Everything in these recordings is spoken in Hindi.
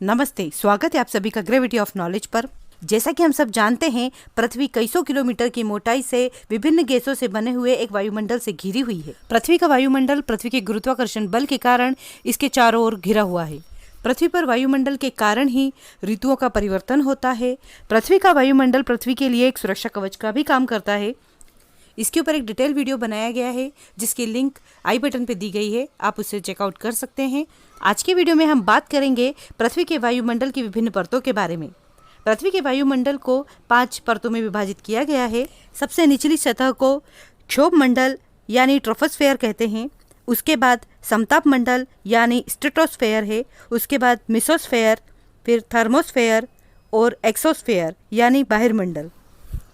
नमस्ते, स्वागत है आप सभी का ग्रेविटी ऑफ नॉलेज पर। जैसा कि हम सब जानते हैं, पृथ्वी कई सौ किलोमीटर की मोटाई से विभिन्न गैसों से बने हुए एक वायुमंडल से घिरी हुई है। पृथ्वी का वायुमंडल पृथ्वी के गुरुत्वाकर्षण बल के कारण इसके चारों ओर घिरा हुआ है। पृथ्वी पर वायुमंडल के कारण ही ऋतुओं का परिवर्तन होता है। पृथ्वी का वायुमंडल पृथ्वी के लिए एक सुरक्षा कवच का भी काम करता है। इसके ऊपर एक डिटेल वीडियो बनाया गया है जिसकी लिंक आई बटन पे दी गई है, आप उसे चेकआउट कर सकते हैं। आज के वीडियो में हम बात करेंगे पृथ्वी के वायुमंडल की विभिन्न परतों के बारे में। पृथ्वी के वायुमंडल को 5 परतों में विभाजित किया गया है। सबसे निचली सतह को क्षोभ मंडल यानी ट्रोपोस्फेयर कहते हैं। उसके बाद समताप मंडल यानी स्ट्रेटोस्फेयर है। उसके बाद मेसोस्फेयर, फिर थर्मोस्फेयर और एक्सोस्फेयर यानी बाह्यमंडल।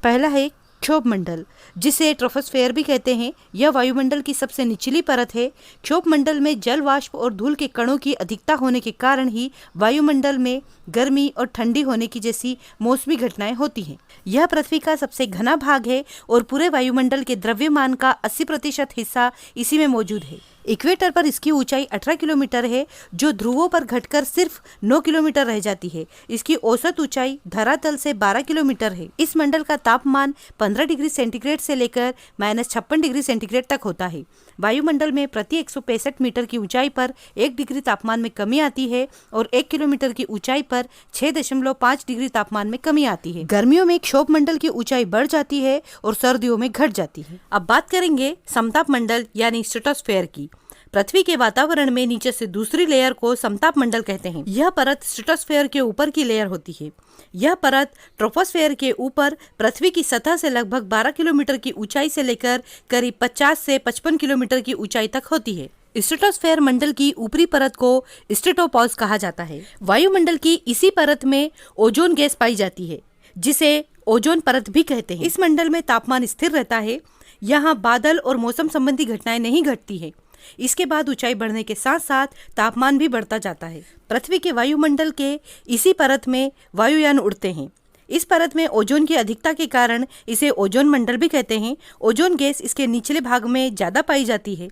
पहला है क्षोभ मंडल, जिसे ट्रोपोस्फेयर भी कहते हैं। यह वायुमंडल की सबसे निचली परत है। क्षोभ मंडल में जल वाष्प और धूल के कणों की अधिकता होने के कारण ही वायुमंडल में गर्मी और ठंडी होने की जैसी मौसमी घटनाएं होती हैं। यह पृथ्वी का सबसे घना भाग है और पूरे वायुमंडल के द्रव्यमान का 80% हिस्सा इसी में मौजूद है। इक्वेटर पर इसकी ऊंचाई 18 किलोमीटर है, जो ध्रुवों पर घटकर सिर्फ 9 किलोमीटर रह जाती है। इसकी औसत ऊंचाई धरातल से 12 किलोमीटर है। इस मंडल का तापमान 15 डिग्री सेंटीग्रेड से लेकर -56 डिग्री सेंटीग्रेड तक होता है। वायुमंडल में प्रति 165 मीटर की ऊंचाई पर 1 डिग्री तापमान में कमी आती है और 1 किलोमीटर की ऊंचाई पर 6.5 डिग्री तापमान में कमी आती है। गर्मियों में क्षोभ मंडल की ऊंचाई बढ़ जाती है और सर्दियों में घट जाती है। अब बात करेंगे समताप मंडल यानी स्ट्रेटोस्फेयर की। पृथ्वी के वातावरण में नीचे से दूसरी लेयर को समताप मंडल कहते हैं। यह परत स्ट्रेटोस्फेयर के ऊपर की लेयर होती है। यह परत ट्रोपोस्फेयर के ऊपर पृथ्वी की सतह से लगभग 12 किलोमीटर की ऊंचाई से लेकर करीब 50 से 55 किलोमीटर की ऊंचाई तक होती है। स्ट्रेटोस्फेयर मंडल की ऊपरी परत को स्ट्रेटोपॉज कहा जाता है। वायुमंडल की इसी परत में ओजोन गैस पाई जाती है, जिसे ओजोन परत भी कहते हैं। इस मंडल में तापमान स्थिर रहता है। यहाँ बादल और मौसम संबंधी घटनाएं नहीं घटती है। इसके बाद ऊंचाई बढ़ने के साथ साथ तापमान भी बढ़ता जाता है। पृथ्वी के वायुमंडल के इसी परत में वायुयान उड़ते हैं। इस परत में ओजोन की अधिकता के कारण इसे ओजोन मंडल भी कहते हैं। ओजोन गैस इसके निचले भाग में ज्यादा पाई जाती है।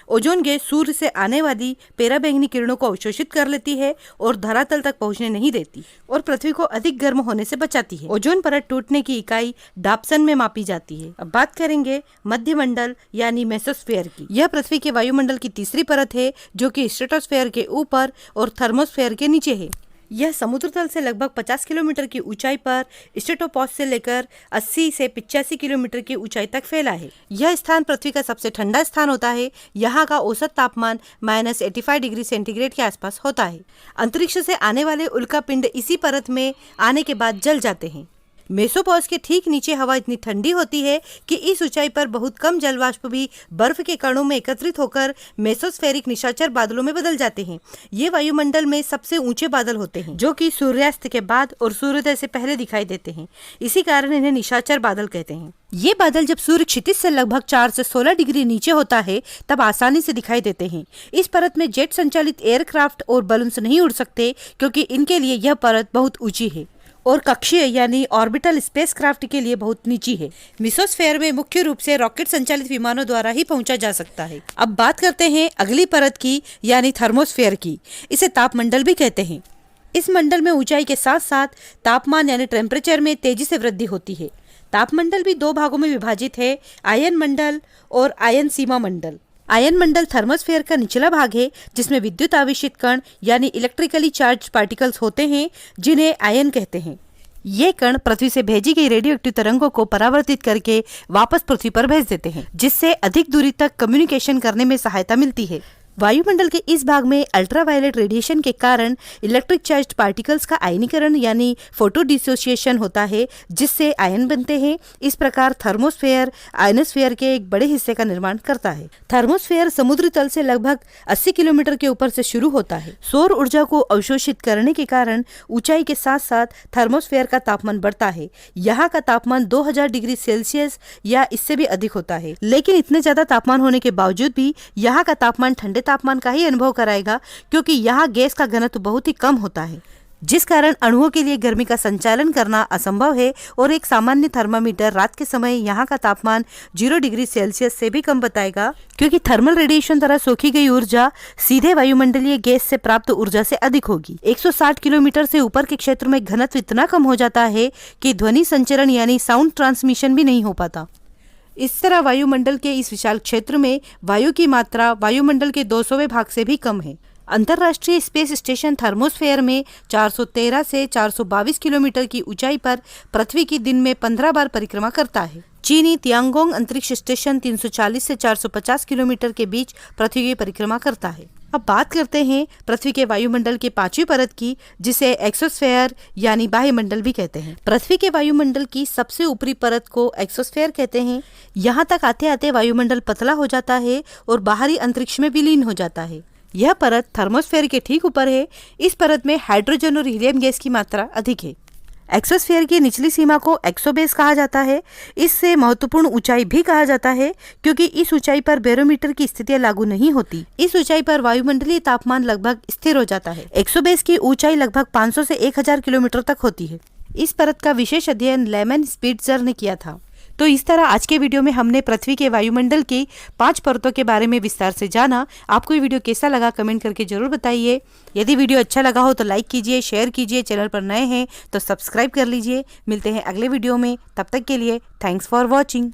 ओजोन गैस सूर्य से आने वाली पराबैंगनी किरणों को अवशोषित कर लेती है और धरातल तक पहुंचने नहीं देती और पृथ्वी को अधिक गर्म होने से बचाती है। ओजोन परत टूटने की इकाई डाप्सन में मापी जाती है। अब बात करेंगे मध्यमंडल यानी मेसोस्फेयर की। यह पृथ्वी के वायुमंडल की तीसरी परत है, जो कि स्ट्रेटोस्फेयर के ऊपर और थर्मोस्फेयर के नीचे है। यह समुद्र तल से लगभग 50 किलोमीटर की ऊंचाई पर स्ट्रेटोपॉज से लेकर 80 से 85 किलोमीटर की ऊंचाई तक फैला है। यह स्थान पृथ्वी का सबसे ठंडा स्थान होता है। यहाँ का औसत तापमान -85 डिग्री सेंटीग्रेड के आसपास होता है। अंतरिक्ष से आने वाले उल्कापिंड इसी परत में आने के बाद जल जाते हैं। मेसोपॉज के ठीक नीचे हवा इतनी ठंडी होती है कि इस ऊंचाई पर बहुत कम जलवाष्प भी बर्फ के कणों में एकत्रित होकर मेसोस्फेरिक निशाचर बादलों में बदल जाते हैं। ये वायुमंडल में सबसे ऊंचे बादल होते हैं, जो कि सूर्यास्त के बाद और सूर्योदय से पहले दिखाई देते हैं। इसी कारण इन्हें निशाचर बादल कहते हैं। ये बादल जब सूर्य क्षितिज से लगभग 4 से 16 डिग्री नीचे होता है तब आसानी से दिखाई देते हैं। इस परत में जेट संचालित एयरक्राफ्ट और बलून्स नहीं उड़ सकते, क्योंकि इनके लिए यह परत बहुत ऊंची है और कक्षीय यानी ऑर्बिटल स्पेसक्राफ्ट के लिए बहुत नीची है। मेसोस्फेयर में मुख्य रूप से रॉकेट संचालित विमानों द्वारा ही पहुंचा जा सकता है। अब बात करते हैं अगली परत की यानी थर्मोस्फेयर की। इसे तापमंडल भी कहते हैं। इस मंडल में ऊंचाई के साथ साथ तापमान यानी टेम्परेचर में तेजी से वृद्धि होती है। तापमंडल भी 2 भागों में विभाजित है, आयन मंडल और आयन सीमा मंडल। आयन मंडल थर्मोस्फेयर का निचला भाग है, जिसमें विद्युत आवेशित कण यानी इलेक्ट्रिकली चार्ज पार्टिकल्स होते हैं, जिन्हें आयन कहते हैं। ये कण पृथ्वी से भेजी गई रेडियोएक्टिव तरंगों को परावर्तित करके वापस पृथ्वी पर भेज देते हैं, जिससे अधिक दूरी तक कम्युनिकेशन करने में सहायता मिलती है। वायुमंडल के इस भाग में अल्ट्रावायलेट रेडिएशन के कारण इलेक्ट्रिक चार्ज्ड पार्टिकल्स का आयनीकरण यानी फोटो डिसोसिएशन होता है, जिससे आयन बनते हैं। इस प्रकार थर्मोस्फेयर आयनोस्फेयर के एक बड़े हिस्से का निर्माण करता है। थर्मोस्फेयर समुद्री तल से लगभग 80 किलोमीटर के ऊपर से शुरू होता है। सौर ऊर्जा को अवशोषित करने के कारण ऊंचाई के साथ साथ थर्मोस्फेयर का तापमान बढ़ता है। यहाँ का तापमान 2000 डिग्री सेल्सियस या इससे भी अधिक होता है। लेकिन इतने ज्यादा तापमान होने के बावजूद भी यहाँ का तापमान ठंडे तापमान का ही अनुभव कराएगा, क्योंकि यहाँ गैस का घनत्व बहुत ही कम होता है। जिस कारण अणुओं के लिए गर्मी का संचालन करना असंभव है और एक सामान्य थर्मामीटर रात के समय यहाँ का तापमान 0 डिग्री सेल्सियस से भी कम बताएगा, क्योंकि थर्मल रेडिएशन द्वारा सोखी गई ऊर्जा सीधे वायुमंडलीय गैस से प्राप्त ऊर्जा से अधिक होगी। 160 किलोमीटर से ऊपर के क्षेत्र में घनत्व इतना कम हो जाता है कि ध्वनि संचरण यानी साउंड ट्रांसमिशन भी नहीं हो पाता। इस तरह वायुमंडल के इस विशाल क्षेत्र में वायु की मात्रा वायुमंडल के 200वें भाग से भी कम है। अंतर्राष्ट्रीय स्पेस स्टेशन थर्मोस्फेयर में 413 से 422 किलोमीटर की ऊंचाई पर पृथ्वी की दिन में 15 बार परिक्रमा करता है। चीनी तियांगोंग अंतरिक्ष स्टेशन 340 से 450 किलोमीटर के बीच पृथ्वी की परिक्रमा करता है। अब बात करते हैं पृथ्वी के वायुमंडल के 5वीं परत की, जिसे एक्सोस्फेयर यानी बाह्यमंडल भी कहते हैं। पृथ्वी के वायुमंडल की सबसे ऊपरी परत को एक्सोस्फेयर कहते हैं। यहाँ तक आते आते वायुमंडल पतला हो जाता है और बाहरी अंतरिक्ष में विलीन हो जाता है। यह परत थर्मोस्फेयर के ठीक ऊपर है। इस परत में हाइड्रोजन और हीलियम गैस की मात्रा अधिक है। एक्सोस्फेयर की निचली सीमा को एक्सोबेस कहा जाता है। इससे महत्वपूर्ण ऊंचाई भी कहा जाता है, क्योंकि इस ऊंचाई पर बैरोमीटर की स्थितियां लागू नहीं होती। इस ऊंचाई पर वायुमंडलीय तापमान लगभग स्थिर हो जाता है। एक्सोबेस की ऊंचाई लगभग 500 से 1000 किलोमीटर तक होती है। इस परत का विशेष अध्ययन लेमन स्पिट्जर ने किया था। तो इस तरह आज के वीडियो में हमने पृथ्वी के वायुमंडल की 5 परतों के बारे में विस्तार से जाना। आपको ये वीडियो कैसा लगा कमेंट करके जरूर बताइए। यदि वीडियो अच्छा लगा हो तो लाइक कीजिए, शेयर कीजिए, चैनल पर नए हैं तो सब्सक्राइब कर लीजिए। मिलते हैं अगले वीडियो में, तब तक के लिए थैंक्स फॉर वॉचिंग।